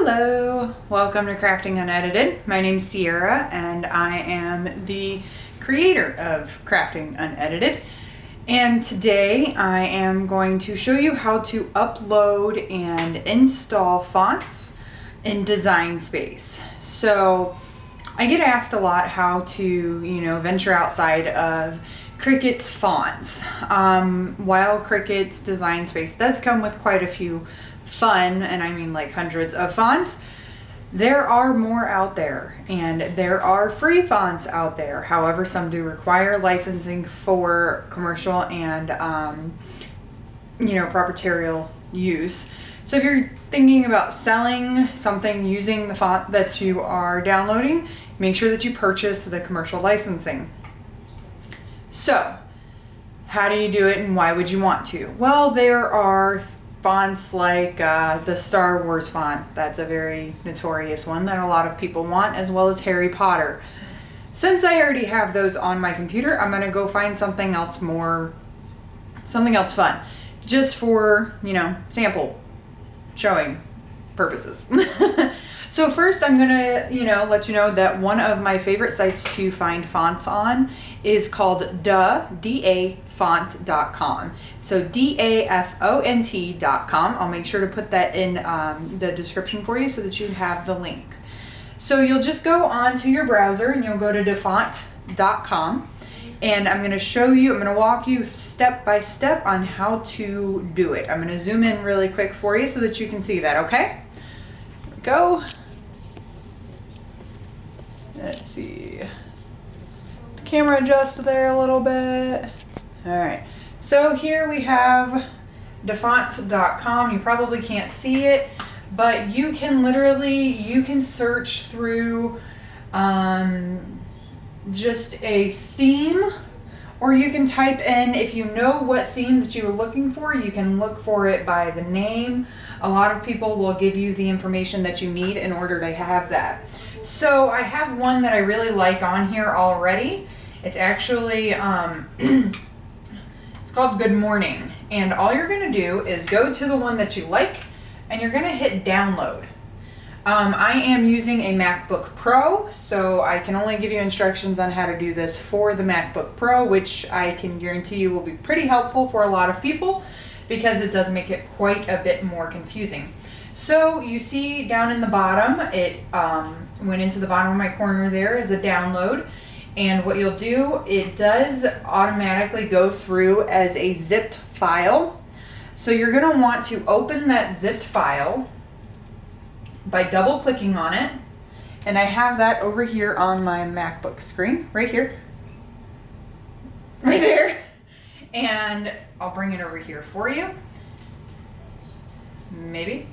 Hello, welcome to Crafting Unedited. My name's Sierra and I am the creator of Crafting Unedited. And today I am going to show you how to upload and install fonts in Design Space. So I get asked a lot how to, venture outside of Cricut's fonts. While Cricut's Design Space does come with quite a few fun, and I mean like hundreds of fonts, there are more out there, and there are free fonts out there. However, some do require licensing for commercial and proprietarial use. So if you're thinking about selling something using the font that you are downloading, make sure that you purchase the commercial licensing. So how do you do it, and why would you want to? Well, there are fonts like the Star Wars font. That's a very notorious one that a lot of people want, as well as Harry Potter. Since I already have those on my computer, I'm going to go find something else fun, just for, sample showing purposes. So first I'm going to, let you know that one of my favorite sites to find fonts on is called dafont.com. So dafont.com. I'll make sure to put that in the description for you so that you have the link. So you'll just go on to your browser and you'll go to dafont.com. And I'm going to walk you step by step on how to do it. I'm going to zoom in really quick for you so that you can see that, okay? Here we go. Let's see. The camera adjust there a little bit. All right. So here we have dafont.com. You probably can't see it, but you can search through just a theme, or you can type in, if you know what theme that you're looking for, you can look for it by the name. A lot of people will give you the information that you need in order to have that. So I have one that I really like on here already. It's actually, it's called Good Morning. And all you're going to do is go to the one that you like, and you're going to hit download. I am using a MacBook Pro, so I can only give you instructions on how to do this for the MacBook Pro, which I can guarantee you will be pretty helpful for a lot of people because it does make it quite a bit more confusing. So you see down in the bottom, it went into the bottom of my corner there is a download. And what you'll do, it does automatically go through as a zipped file. So you're going to want to open that zipped file by double clicking on it. And I have that over here on my MacBook screen, right here. Right there. And I'll bring it over here for you. Maybe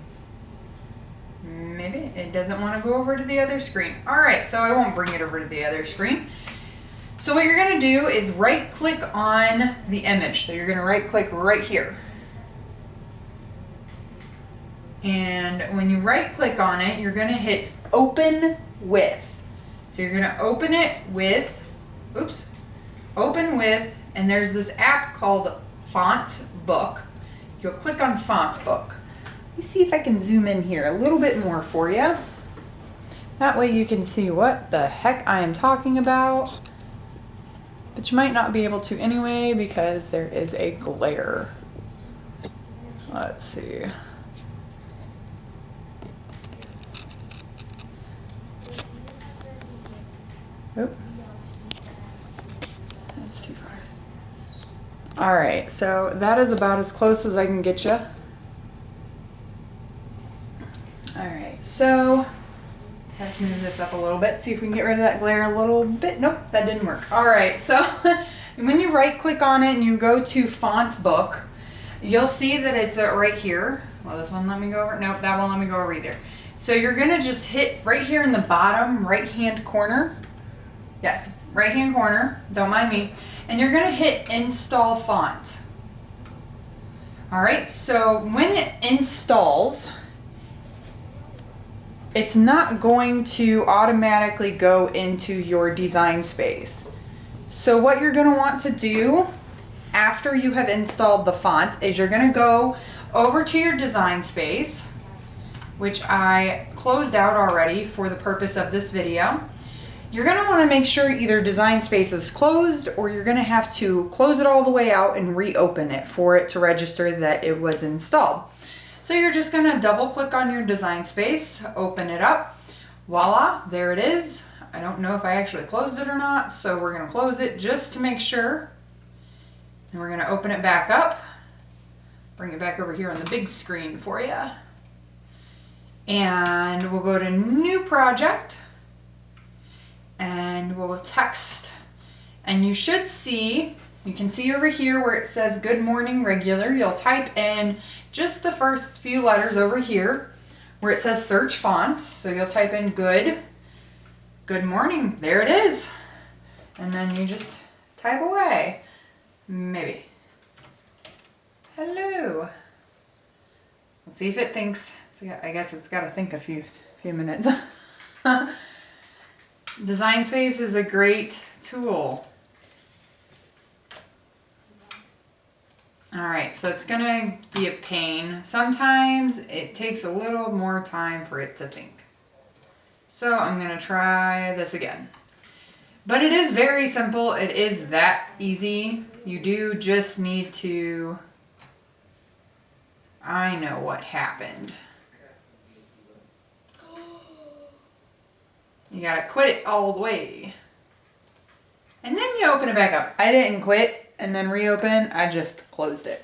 it doesn't want to go over to the other screen. All right, so I won't bring it over to the other screen. So what you're going to do is right click on the image. So you're going to right click right here. And when you right click on it, you're going to hit open with. So you're going to open it with, and there's this app called Font Book. You'll click on Font Book. Let me see if I can zoom in here a little bit more for you. That way you can see what the heck I am talking about. But you might not be able to anyway because there is a glare. Let's see. Oop. That's too far. All right, so that is about as close as I can get you. All right, so let's move this up a little bit, see if we can get rid of that glare a little bit. Nope, that didn't work. All right, so when you right click on it and you go to Font Book, you'll see that it's right here. Well, this one let me go over. Nope, that won't let me go over either. So you're gonna just hit right here in the bottom right-hand corner. Yes, right-hand corner, don't mind me. And you're gonna hit Install Font. All right, so when it installs, it's not going to automatically go into your design space. So what you're going to want to do after you have installed the font is you're going to go over to your design space which I closed out already for the purpose of this video. You're going to want to make sure either Design Space is closed, or you're going to have to close it all the way out and reopen it for it to register that it was installed. So you're just going to double click on your Design Space, open it up. Voila, there it is. I don't know if I actually closed it or not, so we're going to close it just to make sure. And we're going to open it back up. Bring it back over here on the big screen for you. And we'll go to New Project. And we'll text. And you should see, you can see over here where it says Good Morning Regular. You'll type in just the first few letters over here where it says Search Fonts. So you'll type in Good Morning. There it is. And then you just type away. Maybe. Hello. Let's see if it thinks. I guess it's got to think a few minutes. Design Space is a great tool. Alright, so it's going to be a pain. Sometimes it takes a little more time for it to think. So I'm going to try this again. But it is very simple. It is that easy. You do just need to... I know what happened. You gotta quit it all the way. And then you open it back up. I didn't quit and then reopen, I just closed it.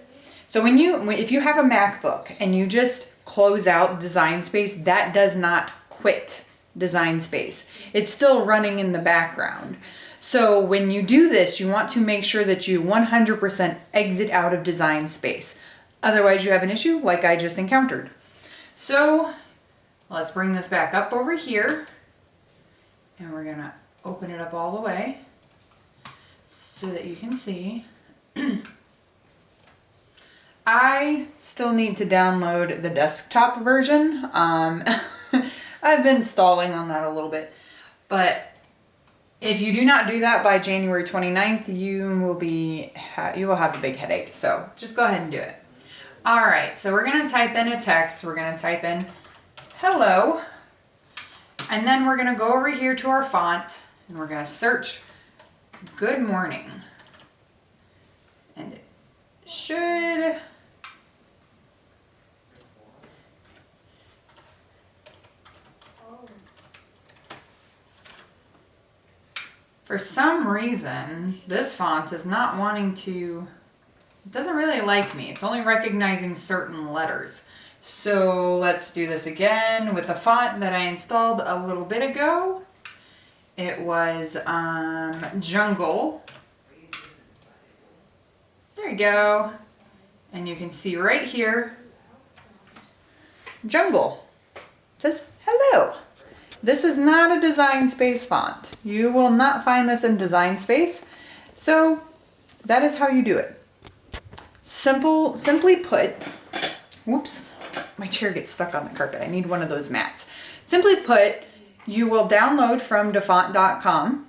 So if you have a MacBook and you just close out Design Space, that does not quit Design Space. It's still running in the background. So when you do this, you want to make sure that you 100% exit out of Design Space. Otherwise you have an issue like I just encountered. So let's bring this back up over here. And we're going to open it up all the way so that you can see. I still need to download the desktop version. I've been stalling on that a little bit. But if you do not do that by January 29th, you will have a big headache. So just go ahead and do it. All right, so we're going to type in a text. We're going to type in hello. And then we're going to go over here to our font and we're going to search Good Morning. And it should... For some reason, this font is not wanting to... It doesn't really like me. It's only recognizing certain letters. So let's do this again with the font that I installed a little bit ago. It was Jungle. There you go. And you can see right here, Jungle. It says hello. This is not a Design Space font. You will not find this in Design Space. So that is how you do it. Simply put, whoops. My chair gets stuck on the carpet. I need one of those mats. Simply put, you will download from dafont.com,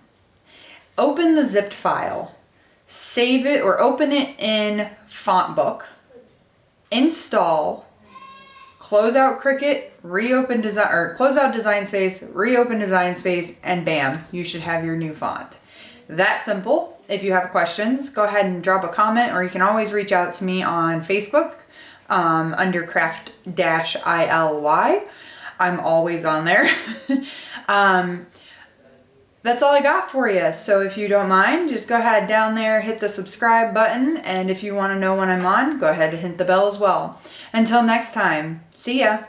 open the zipped file, save it or open it in FontBook, install, close out Cricut, reopen Design, or close out Design Space, reopen Design Space, and bam, you should have your new font. That simple. If you have questions, go ahead and drop a comment, or you can always reach out to me on Facebook. Under craft-ILY. I'm always on there. That's all I got for you. So if you don't mind, just go ahead down there, hit the subscribe button. And if you want to know when I'm on, go ahead and hit the bell as well. Until next time, see ya.